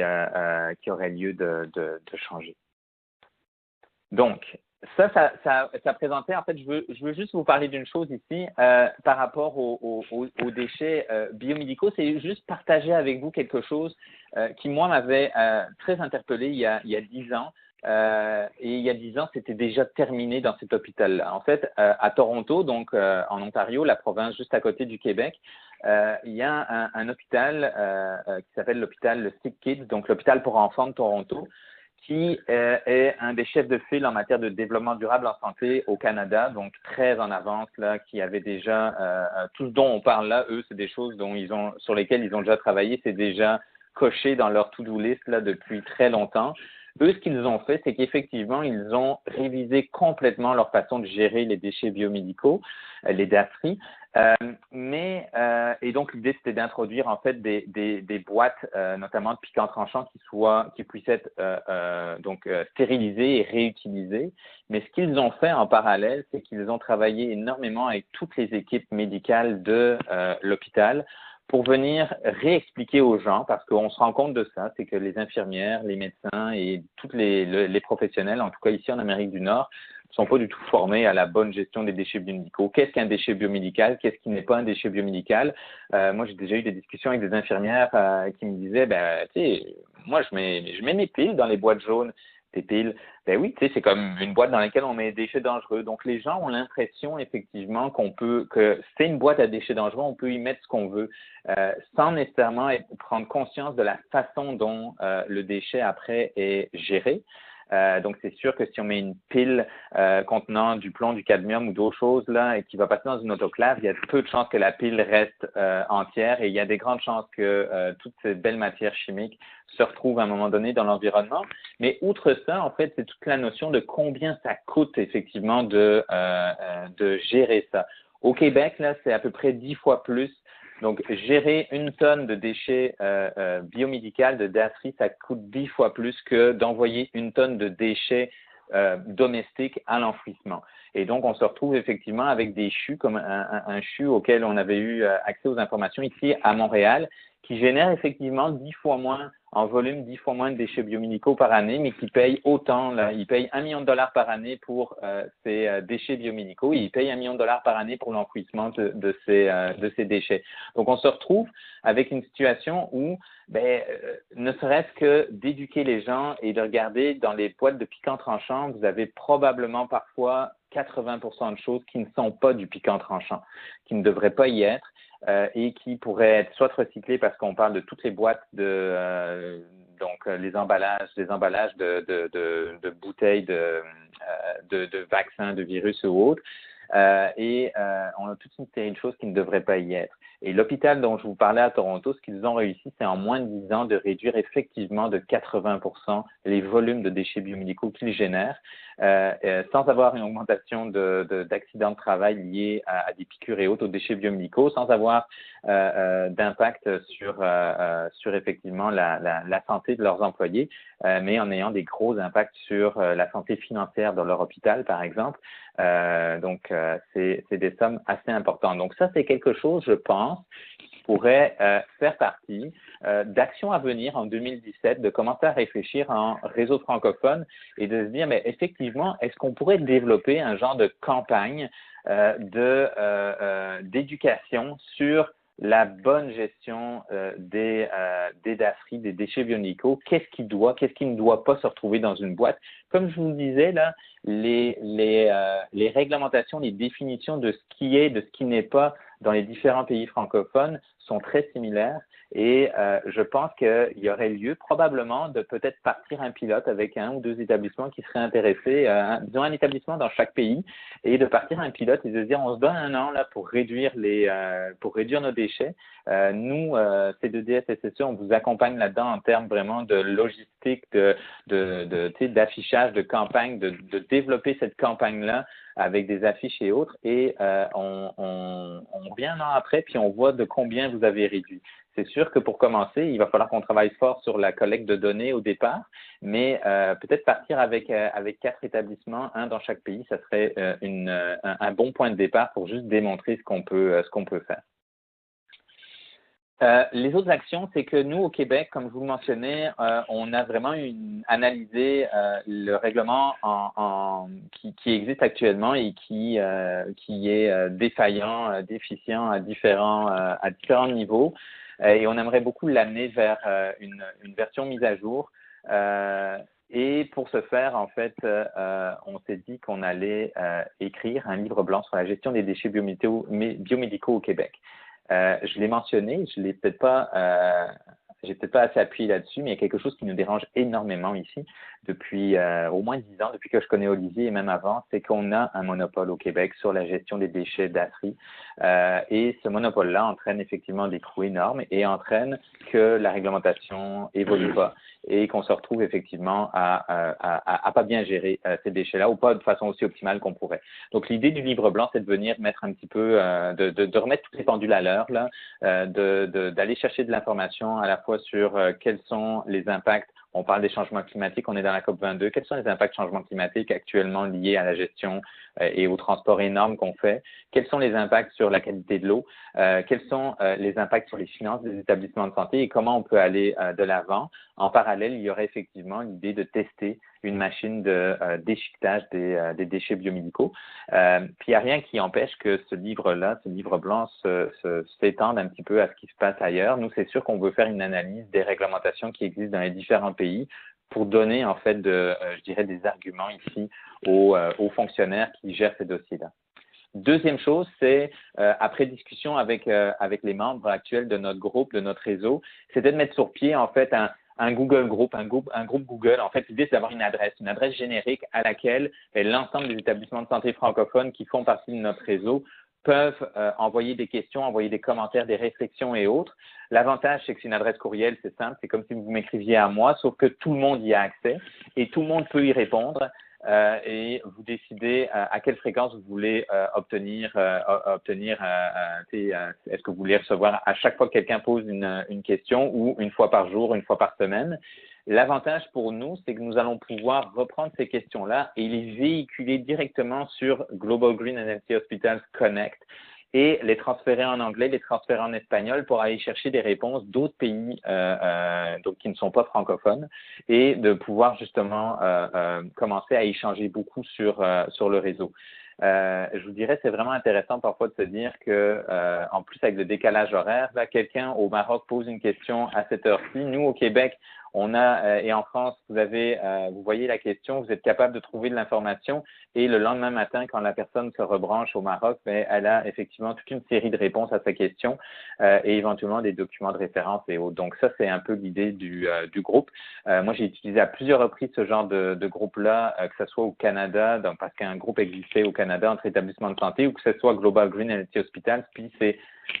aurait lieu de changer. Donc, ça présentait, en fait, je veux juste vous parler d'une chose ici par rapport aux déchets biomédicaux. C'est juste partager avec vous quelque chose qui, moi, m'avait très interpellé il y a 10 ans. Et il y a 10 ans, c'était déjà terminé dans cet hôpital-là. En fait, à Toronto, donc en Ontario, la province juste à côté du Québec, il y a un hôpital qui s'appelle l'hôpital le Sick Kids, donc l'hôpital pour enfants de Toronto, qui est un des chefs de file en matière de développement durable en santé au Canada, donc très en avance, là, qui avait déjà tout ce dont on parle là, eux, c'est des choses sur lesquelles ils ont déjà travaillé, c'est déjà coché dans leur to-do list là depuis très longtemps. Eux, ce qu'ils ont fait, c'est qu'effectivement, ils ont révisé complètement leur façon de gérer les déchets biomédicaux, les DASRI. Et donc, l'idée, c'était d'introduire en fait des boîtes, notamment de piquants tranchants, qui puissent être stérilisées et réutilisées. Mais ce qu'ils ont fait en parallèle, c'est qu'ils ont travaillé énormément avec toutes les équipes médicales de l'hôpital pour venir réexpliquer aux gens, parce qu'on se rend compte de ça, c'est que les infirmières, les médecins et tous les professionnels, en tout cas ici en Amérique du Nord, ne sont pas du tout formés à la bonne gestion des déchets biomédicaux. Qu'est-ce qu'un déchet biomédical? Qu'est-ce qui n'est pas un déchet biomédical? Moi, j'ai déjà eu des discussions avec des infirmières qui me disaient, tu sais, moi, je mets mes piles dans les boîtes jaunes. Tes piles, ben oui, tu sais, c'est comme une boîte dans laquelle on met des déchets dangereux. Donc, les gens ont l'impression, effectivement, que c'est une boîte à déchets dangereux, on peut y mettre ce qu'on veut, sans nécessairement prendre conscience de la façon dont le déchet, après, est géré. Donc, c'est sûr que si on met une pile contenant du plomb, du cadmium ou d'autres choses là et qui va passer dans une autoclave, il y a peu de chances que la pile reste entière et il y a des grandes chances que toutes ces belles matières chimiques se retrouvent à un moment donné dans l'environnement. Mais outre ça, en fait, c'est toute la notion de combien ça coûte effectivement de gérer ça. Au Québec, là, c'est à peu près 10 fois plus. Donc, gérer une tonne de déchets biomédicaux de DASRI, ça coûte 10 fois plus que d'envoyer une tonne de déchets domestiques à l'enfouissement. Et donc, on se retrouve effectivement avec des CHU, comme un CHU auquel on avait eu accès aux informations ici à Montréal, qui génère effectivement 10 fois moins en volume, 10 fois moins de déchets biomédicaux par année, mais qui paye autant. Là, il paye $1 million par année pour ces déchets biomédicaux et il paye $1 million par année pour l'enfouissement de ces déchets. Donc, on se retrouve avec une situation où, ne serait-ce que d'éduquer les gens et de regarder dans les boîtes de piquants tranchants, vous avez probablement parfois 80% de choses qui ne sont pas du piquant tranchant, qui ne devraient pas y être. Et qui pourraient être soit recyclés parce qu'on parle de toutes les boîtes donc les emballages de bouteilles de vaccins, de virus ou autres. On a toute une série de choses qui ne devraient pas y être. Et l'hôpital dont je vous parlais à Toronto, ce qu'ils ont réussi, c'est en moins de 10 ans de réduire effectivement de 80% les volumes de déchets biomédicaux qu'ils génèrent, sans avoir une augmentation d'accidents de travail liés à des piqûres et autres aux déchets biomédicaux, sans avoir d'impact sur effectivement la santé de leurs employés, mais en ayant des gros impacts sur la santé financière de leur hôpital, par exemple. Donc, c'est des sommes assez importantes. Donc, ça, c'est quelque chose, je pense, qui pourrait faire partie d'actions à venir en 2017, de commencer à réfléchir en réseau francophone et de se dire, mais effectivement, est-ce qu'on pourrait développer un genre de campagne d'éducation sur la bonne gestion des DAFRI, des déchets biomédicaux, qu'est-ce qui ne doit pas se retrouver dans une boîte. Comme je vous le disais, là, les réglementations, les définitions de ce qui est, de ce qui n'est pas dans les différents pays francophones sont très similaires et je pense qu'il y aurait lieu probablement de peut-être partir un pilote avec un ou deux établissements qui seraient intéressés, disons un établissement dans chaque pays, et de partir un pilote et de se dire on se donne un an là pour réduire nos déchets. Nous, C2DS SSE, on vous accompagne là-dedans en termes vraiment de logistique, d'affichage, de campagne, de développer cette campagne-là avec des affiches et autres, et on revient un an après, puis on voit de combien vous avez réduit. C'est sûr que pour commencer, il va falloir qu'on travaille fort sur la collecte de données au départ, mais peut-être partir avec 4 établissements, un dans chaque pays, ça serait un bon point de départ pour juste démontrer ce qu'on peut faire. Les autres actions, c'est que nous, au Québec, comme je vous le mentionnais, on a vraiment analysé le règlement qui existe actuellement et qui est défaillant, déficient à différents niveaux. Et on aimerait beaucoup l'amener vers une version mise à jour. Et pour ce faire, en fait, on s'est dit qu'on allait écrire un livre blanc sur la gestion des déchets biomédicaux au Québec. Je l'ai mentionné, j'ai peut-être pas assez appuyé là-dessus, mais il y a quelque chose qui nous dérange énormément ici depuis au moins 10 ans, depuis que je connais Olivier et même avant, c'est qu'on a un monopole au Québec sur la gestion des déchets d'AFRI. Et ce monopole-là entraîne effectivement des coûts énormes et entraîne que la réglementation évolue pas et qu'on se retrouve effectivement à pas bien gérer ces déchets-là ou pas de façon aussi optimale qu'on pourrait. Donc l'idée du livre blanc, c'est de venir mettre un petit peu, de remettre toutes les pendules à l'heure, là, d'aller chercher de l'information à la fois sur quels sont les impacts. On parle des changements climatiques, on est dans la COP22. Quels sont les impacts de changement climatique actuellement liés à la gestion et au transport énorme qu'on fait? Quels sont les impacts sur la qualité de l'eau? Quels sont les impacts sur les finances des établissements de santé et comment on peut aller de l'avant? En parallèle, il y aurait effectivement l'idée de tester une machine de déchiquetage des déchets biomédicaux. Puis il n'y a rien qui empêche que ce livre-là, ce livre blanc, s'étende un petit peu à ce qui se passe ailleurs. Nous, c'est sûr qu'on veut faire une analyse des réglementations qui existent dans les différents pays pour donner en fait je dirais des arguments ici aux fonctionnaires qui gèrent ces dossiers-là. Deuxième chose, c'est après discussion avec les membres actuels de notre groupe, de notre réseau, c'était de mettre sur pied en fait un Google Group, un groupe Google. En fait, l'idée, c'est d'avoir une adresse générique à laquelle l'ensemble des établissements de santé francophones qui font partie de notre réseau peuvent envoyer des questions, envoyer des commentaires, des réflexions et autres. L'avantage, c'est que c'est une adresse courriel, c'est simple, c'est comme si vous m'écriviez à moi, sauf que tout le monde y a accès et tout le monde peut y répondre. Et vous décidez à quelle fréquence vous voulez obtenir est-ce que vous voulez recevoir à chaque fois que quelqu'un pose une question ou une fois par jour, une fois par semaine. L'avantage pour nous, c'est que nous allons pouvoir reprendre ces questions-là et les véhiculer directement sur Global Green and Healthy Hospitals Connect et les transférer en anglais, les transférer en espagnol pour aller chercher des réponses d'autres pays donc qui ne sont pas francophones et de pouvoir justement commencer à échanger beaucoup sur le réseau. Je vous dirais, c'est vraiment intéressant parfois de se dire que, en plus avec le décalage horaire, là, quelqu'un au Maroc pose une question à cette heure-ci. Nous, au Québec, on a, et en France, vous voyez la question, vous êtes capable de trouver de l'information et le lendemain matin, quand la personne se rebranche au Maroc, elle a effectivement toute une série de réponses à sa question et éventuellement des documents de référence et autres. Donc ça, c'est un peu l'idée du groupe. Moi, j'ai utilisé à plusieurs reprises ce genre de groupe-là, que ce soit au Canada, donc parce qu'un groupe existait au Canada entre établissements de santé ou que ce soit Global Green and Healthy Hospitals, puis c'est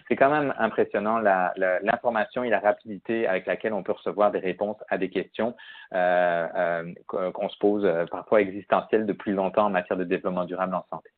c'est quand même impressionnant l'information et la rapidité avec laquelle on peut recevoir des réponses à des questions qu'on se pose parfois existentielles depuis longtemps en matière de développement durable en santé.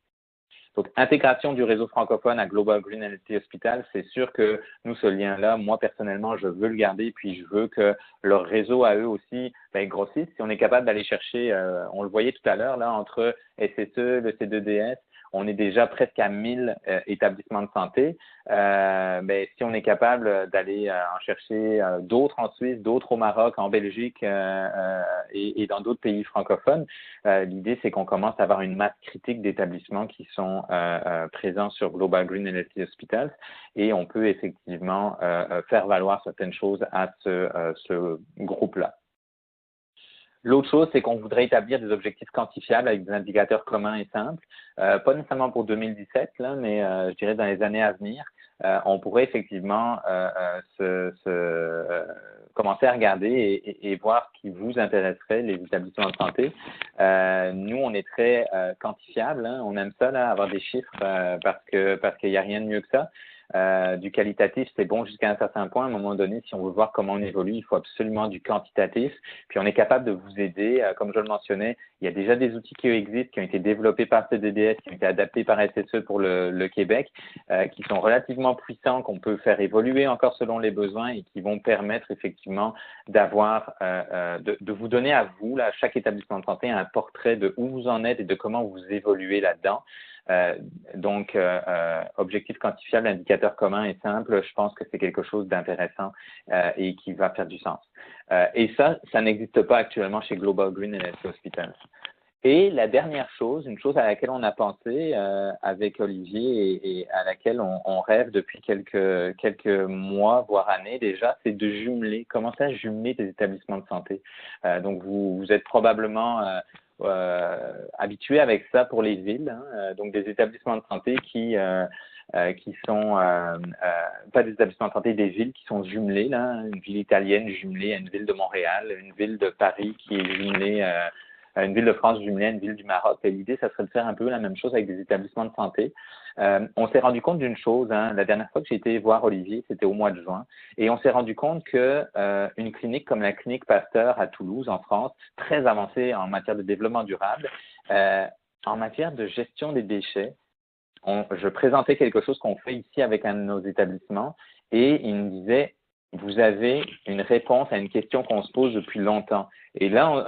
Donc, intégration du réseau francophone à Global Green Healthy Hospital, c'est sûr que nous, ce lien-là, moi, personnellement, je veux le garder, puis je veux que leur réseau à eux aussi grossisse. Si on est capable d'aller chercher, on le voyait tout à l'heure, là, entre SSE, le C2DS, on est déjà presque à 1000 établissements de santé. Si on est capable d'aller en chercher d'autres en Suisse, d'autres au Maroc, en Belgique et dans d'autres pays francophones, l'idée, c'est qu'on commence à avoir une masse critique d'établissements qui sont présents sur Global Green Healthy Hospitals et on peut effectivement faire valoir certaines choses à ce groupe-là. L'autre chose, c'est qu'on voudrait établir des objectifs quantifiables avec des indicateurs communs et simples, pas nécessairement pour 2017, là, mais je dirais dans les années à venir. On pourrait effectivement commencer à regarder et voir ce qui vous intéresserait, les établissements de santé. Nous, on est très quantifiable, hein, on aime ça, là, avoir des chiffres parce qu'il n'y a rien de mieux que ça. Du qualitatif, c'est bon jusqu'à un certain point. À un moment donné, si on veut voir comment on évolue, il faut absolument du quantitatif. Puis on est capable de vous aider. Comme je le mentionnais, il y a déjà des outils qui existent, qui ont été développés par CDDS, qui ont été adaptés par SSE pour le Québec, qui sont relativement puissants, qu'on peut faire évoluer encore selon les besoins et qui vont permettre effectivement d'avoir, de vous donner à vous, là, chaque établissement de santé, un portrait de où vous en êtes et de comment vous évoluez là-dedans. Donc, objectif quantifiable, indicateur commun et simple, je pense que c'est quelque chose d'intéressant et qui va faire du sens. Et ça n'existe pas actuellement chez Global Green Healthy Hospitals. Et la dernière chose, une chose à laquelle on a pensé avec Olivier et à laquelle on rêve depuis quelques mois, voire années déjà, c'est de jumeler, commencer à jumeler des établissements de santé. Donc, vous êtes probablement habitués avec ça pour les villes, hein, donc des établissements de santé qui sont pas des établissements de santé, des villes qui sont jumelées, là, une ville italienne jumelée à une ville de Montréal, une ville de Paris qui est jumelée une ville de France jumelée à une ville du Maroc. Et l'idée, ça serait de faire un peu la même chose avec des établissements de santé. On s'est rendu compte d'une chose, hein, la dernière fois que j'ai été voir Olivier, c'était au mois de juin, et on s'est rendu compte que une clinique comme la clinique Pasteur à Toulouse, en France, très avancée en matière de développement durable, en matière de gestion des déchets, je présentais quelque chose qu'on fait ici avec un de nos établissements, et il me disait, vous avez une réponse à une question qu'on se pose depuis longtemps. Et là,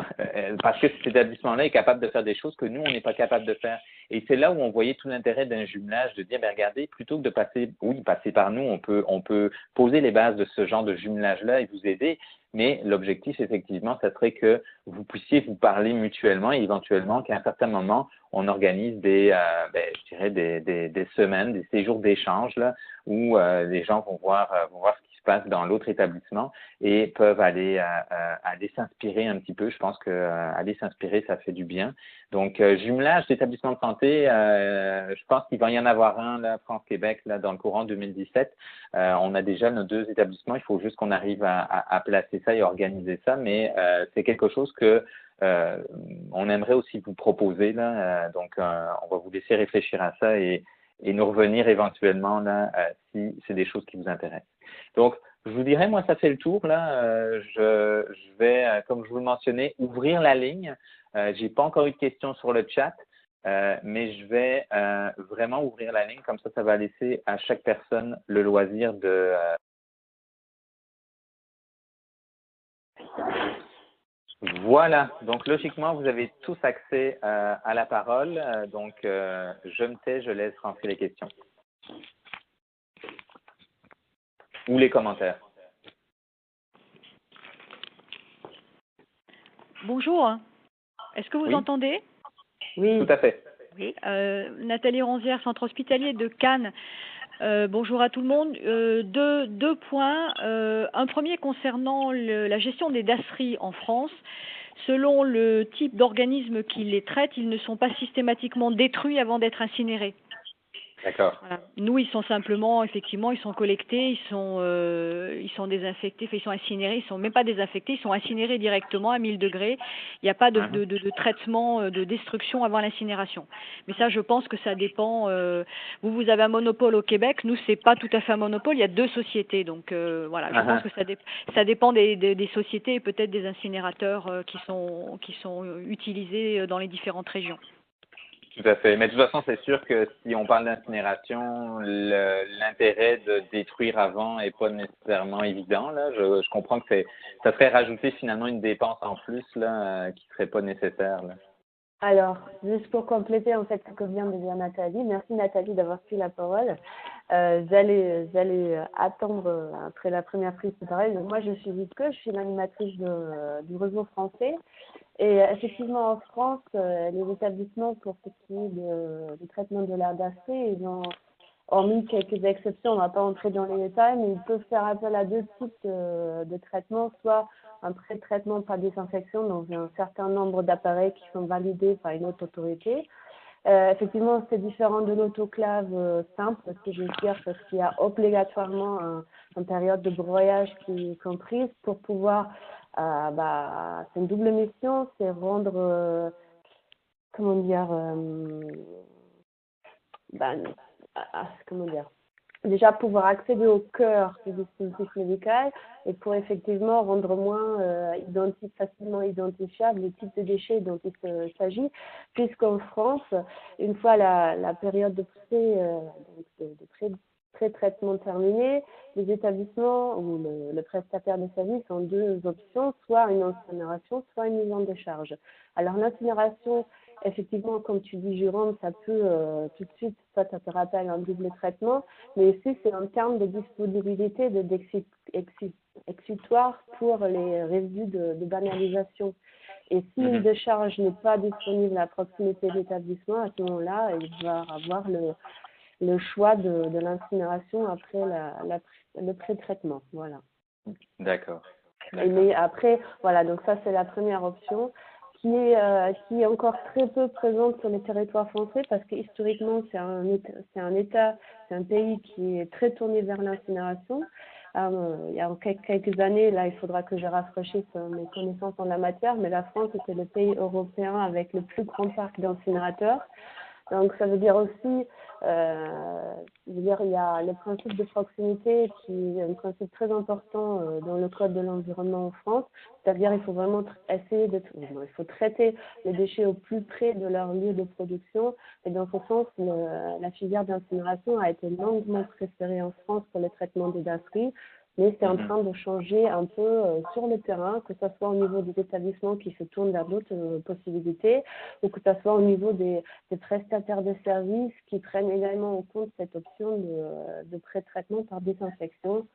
parce que cet établissement-là est capable de faire des choses que nous, on n'est pas capable de faire. Et c'est là où on voyait tout l'intérêt d'un jumelage, de dire, regardez, plutôt que de passer par nous, on peut poser les bases de ce genre de jumelage-là et vous aider. Mais l'objectif, effectivement, ça serait que vous puissiez vous parler mutuellement et éventuellement qu'à un certain moment, on organise des semaines, des séjours d'échange là, où les gens vont voir ce qui se passe dans l'autre établissement et peuvent aller s'inspirer un petit peu. Je pense que aller s'inspirer, ça fait du bien. Donc, jumelage d'établissements de santé, je pense qu'il va y en avoir un, là, France-Québec, là, dans le courant 2017. On a déjà nos 2 établissements. Il faut juste qu'on arrive à placer ça et organiser ça. Mais c'est quelque chose que on aimerait aussi vous proposer, là. Donc, on va vous laisser réfléchir à ça et nous revenir éventuellement, là, si c'est des choses qui vous intéressent. Donc, je vous dirais, moi, ça fait le tour, là. Je vais, comme je vous le mentionnais, ouvrir la ligne. J'ai pas encore eu de questions sur le chat, mais je vais vraiment ouvrir la ligne. Comme ça va laisser à chaque personne le loisir de... Voilà. Donc, logiquement, vous avez tous accès à la parole. Donc, je me tais, je laisse rentrer les questions. Ou les commentaires. Bonjour. Est-ce que vous entendez? Oui. Tout à fait. Oui. Nathalie Ronzière, centre hospitalier de Cannes. Bonjour à tout le monde. Deux points. Un premier concernant la gestion des dasseries en France. Selon le type d'organisme qui les traite, ils ne sont pas systématiquement détruits avant d'être incinérés. D'accord. Voilà. Nous, ils sont simplement, effectivement, ils sont collectés, ils sont désinfectés, enfin, ils sont incinérés, ils sont même pas désinfectés, ils sont incinérés directement à 1000 degrés. Il n'y a pas Mhm. de traitement, de destruction avant l'incinération. Mais ça, je pense que ça dépend. Vous avez un monopole au Québec, nous, c'est pas tout à fait un monopole. Il y a deux sociétés, donc voilà. Je pense que ça dépend des sociétés et peut-être des incinérateurs qui sont utilisés dans les différentes régions. Tout à fait. Mais de toute façon, c'est sûr que si on parle d'incinération, l'intérêt de détruire avant est pas nécessairement évident. Là, je comprends que ça serait rajouter finalement une dépense en plus là, qui serait pas nécessaire. Là. Alors, juste pour compléter en fait ce que vient de dire Nathalie, merci Nathalie d'avoir pris la parole. J'allais attendre après la première prise de parole. Donc moi, je suis Wiebke, je suis l'animatrice du réseau français. Et effectivement, en France, les établissements pour ce qui est du traitement de l'air d'acier, ils ont, hormis quelques exceptions, on ne va pas entrer dans les détails, mais ils peuvent faire appel à deux types de traitements, soit un pré-traitement par désinfection, donc un certain nombre d'appareils qui sont validés par une autre autorité. Effectivement, c'est différent de l'autoclave simple, parce que je veux dire, parce qu'il y a obligatoirement une période de broyage qui est comprise pour pouvoir, c'est une double mission, c'est rendre, comment dire, comment dire, déjà pouvoir accéder au cœur du dispositif médical et pour effectivement rendre moins facilement identifiable les types de déchets dont il s'agit, puisqu'en France, une fois la période de pré-traitement terminée, les établissements ou le prestataire de services ont deux options, soit une incinération, soit une mise en décharge. Alors l'incinération, effectivement, comme tu dis, Jérôme, ça peut tout de suite, ça te rappelle un double traitement, mais aussi c'est en termes de disponibilité d'exutoire pour les résidus de banalisation. Et si une décharge n'est pas disponible à proximité de l'établissement, à ce moment-là, il va avoir le choix de l'incinération après le pré-traitement. Voilà. D'accord. Mais après, voilà, donc ça c'est la première option qui est encore très peu présente sur les territoires français parce que historiquement c'est un pays qui est très tourné vers l'incinération. Il y a quelques années, là il faudra que je rafraîchisse mes connaissances en la matière, mais la France était le pays européen avec le plus grand parc d'incinérateurs. Donc ça veut dire aussi, il y a le principe de proximité qui est un principe très important dans le code de l'environnement en France. C'est-à-dire il faut vraiment il faut traiter les déchets au plus près de leur lieu de production. Et dans ce sens, la filière d'incinération a été longuement préférée en France pour le traitement des dasseries. Mais c'est en train de changer un peu sur le terrain, que ce soit au niveau des établissements qui se tournent vers d'autres possibilités, ou que ce soit au niveau des prestataires de services qui prennent également en compte cette option de pré-traitement par désinfection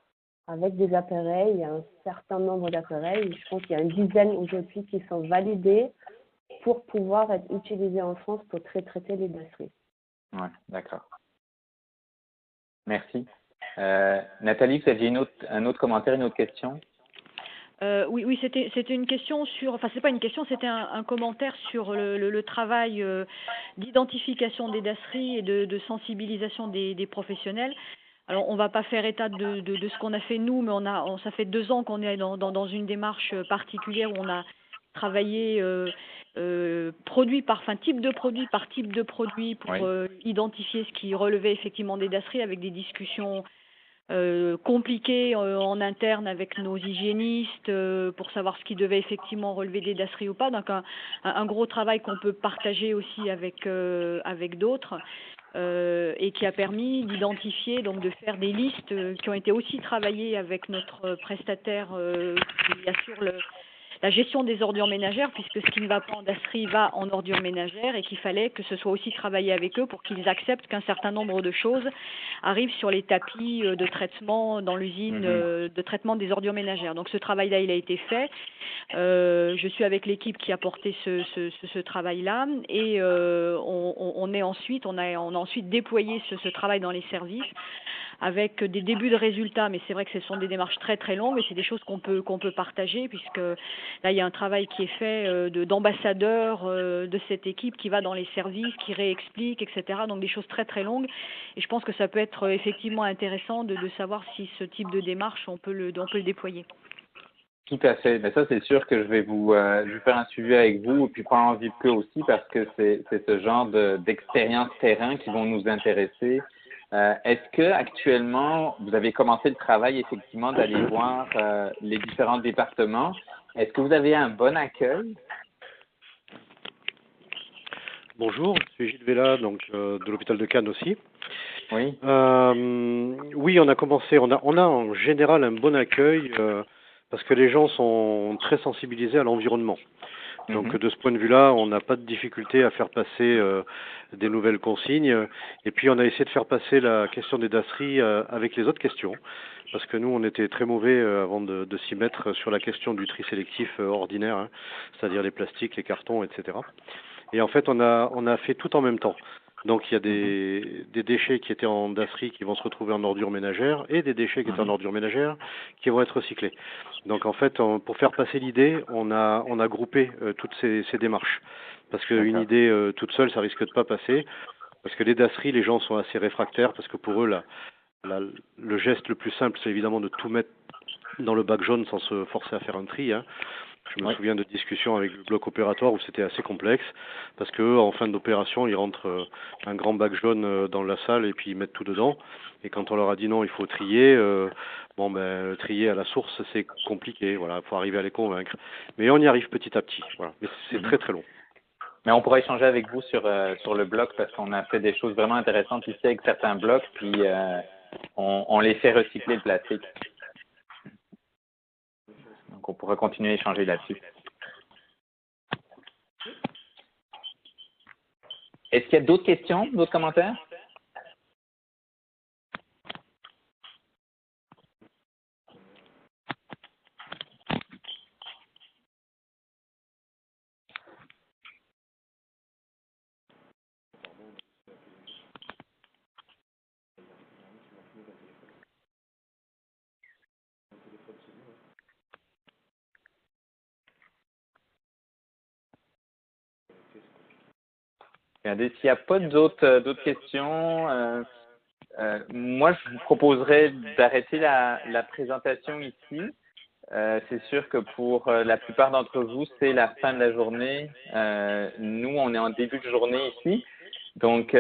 avec des appareils. Il y a un certain nombre d'appareils, je pense qu'il y a une dizaine aujourd'hui qui sont validés pour pouvoir être utilisés en France pour traiter les dasseries. Ouais, d'accord. Merci. Nathalie, vous aviez un autre commentaire, une autre question? Oui, c'était une question sur, enfin c'est pas une question, c'était un commentaire sur le travail d'identification des dasseries et de sensibilisation des professionnels. Alors on va pas faire état de ce qu'on a fait nous, mais ça fait 2 ans qu'on est dans une démarche particulière où on a travaillé type de produit par type de produit pour identifier ce qui relevait effectivement des dasseries avec des discussions compliqué en interne avec nos hygiénistes pour savoir ce qui devait effectivement relever des dasseries ou pas. Donc un gros travail qu'on peut partager aussi avec d'autres et qui a permis d'identifier, donc de faire des listes qui ont été aussi travaillées avec notre prestataire qui assure la gestion des ordures ménagères, puisque ce qui ne va pas en dasserie va en ordures ménagères et qu'il fallait que ce soit aussi travaillé avec eux pour qu'ils acceptent qu'un certain nombre de choses arrivent sur les tapis de traitement dans l'usine de traitement des ordures ménagères. Donc ce travail-là, il a été fait. Je suis avec l'équipe qui a porté ce travail-là et on a ensuite déployé ce travail dans les services avec des débuts de résultats, mais c'est vrai que ce sont des démarches très très longues, et c'est des choses qu'on peut partager, puisque là il y a un travail qui est fait d'ambassadeur de cette équipe qui va dans les services, qui réexplique, etc. Donc des choses très très longues, et je pense que ça peut être effectivement intéressant de savoir si ce type de démarche on peut le déployer. Tout à fait. Mais ça, c'est sûr que je vais je vais faire un suivi avec vous, et puis prendre en VIPCO aussi, parce que c'est ce genre d'expérience terrain qui vont nous intéresser. Est-ce que actuellement vous avez commencé le travail effectivement d'aller voir les différents départements? Est-ce que vous avez un bon accueil? Bonjour, je suis Gilles Vella, donc de l'hôpital de Cannes aussi. Oui. Oui, on a commencé. On a en général un bon accueil parce que les gens sont très sensibilisés à l'environnement. Donc de ce point de vue-là, on n'a pas de difficulté à faire passer des nouvelles consignes. Et puis on a essayé de faire passer la question des dasseries avec les autres questions, parce que nous on était très mauvais avant de s'y mettre sur la question du tri sélectif ordinaire, hein, c'est-à-dire les plastiques, les cartons, etc. Et en fait on a fait tout en même temps. Donc il y a des déchets qui étaient en dasserie qui vont se retrouver en ordures ménagères, et des déchets qui étaient en ordures ménagères qui vont être recyclés. Donc en fait, pour faire passer l'idée, on a groupé toutes ces démarches. Parce qu'une idée toute seule, ça risque de pas passer. Parce que les dasseries, les gens sont assez réfractaires, parce que pour eux, le geste le plus simple, c'est évidemment de tout mettre dans le bac jaune sans se forcer à faire un tri, hein. Je me souviens de discussions avec le bloc opératoire où c'était assez complexe, parce que en fin d'opération, ils rentrent un grand bac jaune dans la salle et puis ils mettent tout dedans. Et quand on leur a dit non, il faut trier, trier à la source, c'est compliqué. Voilà, faut arriver à les convaincre. Mais on y arrive petit à petit. Voilà, mais c'est très très long. Mais on pourra échanger avec vous sur le bloc, parce qu'on a fait des choses vraiment intéressantes ici avec certains blocs, puis on les fait recycler le plastique. Donc on pourra continuer à échanger là-dessus. Est-ce qu'il y a d'autres questions, d'autres commentaires? Regardez, s'il n'y a pas d'autres questions, moi je vous proposerais d'arrêter la présentation ici. C'est sûr que pour la plupart d'entre vous, c'est la fin de la journée. Nous, on est en début de journée ici. Donc,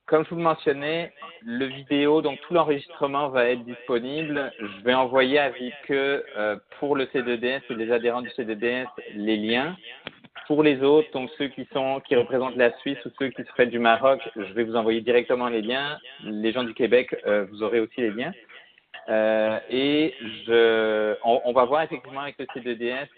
comme je vous le mentionnais, le vidéo, donc tout l'enregistrement va être disponible. Je vais envoyer à VIPCO pour le C2DS et les adhérents du C2DS les liens. Pour les autres, donc ceux qui représentent la Suisse ou ceux qui seraient du Maroc, je vais vous envoyer directement les liens. Les gens du Québec, vous aurez aussi les liens. On va voir effectivement avec le C2DS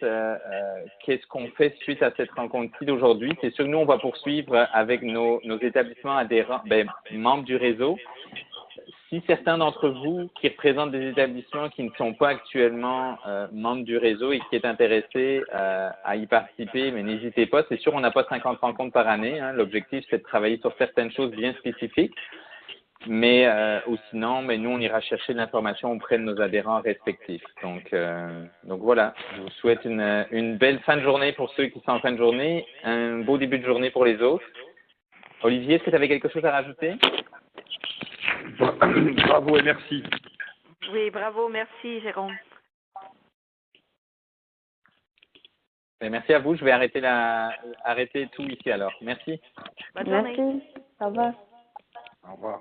qu'est-ce qu'on fait suite à cette rencontre-ci d'aujourd'hui. C'est sûr que nous, on va poursuivre avec nos établissements adhérents, membres du réseau. Si certains d'entre vous qui représentent des établissements qui ne sont pas actuellement membres du réseau et qui est intéressés à y participer, mais n'hésitez pas. C'est sûr, on n'a pas 50 rencontres par année, hein. L'objectif, c'est de travailler sur certaines choses bien spécifiques. Mais ou sinon, nous, on ira chercher de l'information auprès de nos adhérents respectifs. Donc voilà, je vous souhaite une belle fin de journée pour ceux qui sont en fin de journée, un beau début de journée pour les autres. Olivier, est-ce que tu avais quelque chose à rajouter? Bravo et merci. Oui, bravo, merci Jérôme. Merci à vous, je vais arrêter tout ici alors. Merci. Bonne journée. Merci, au revoir. Au revoir.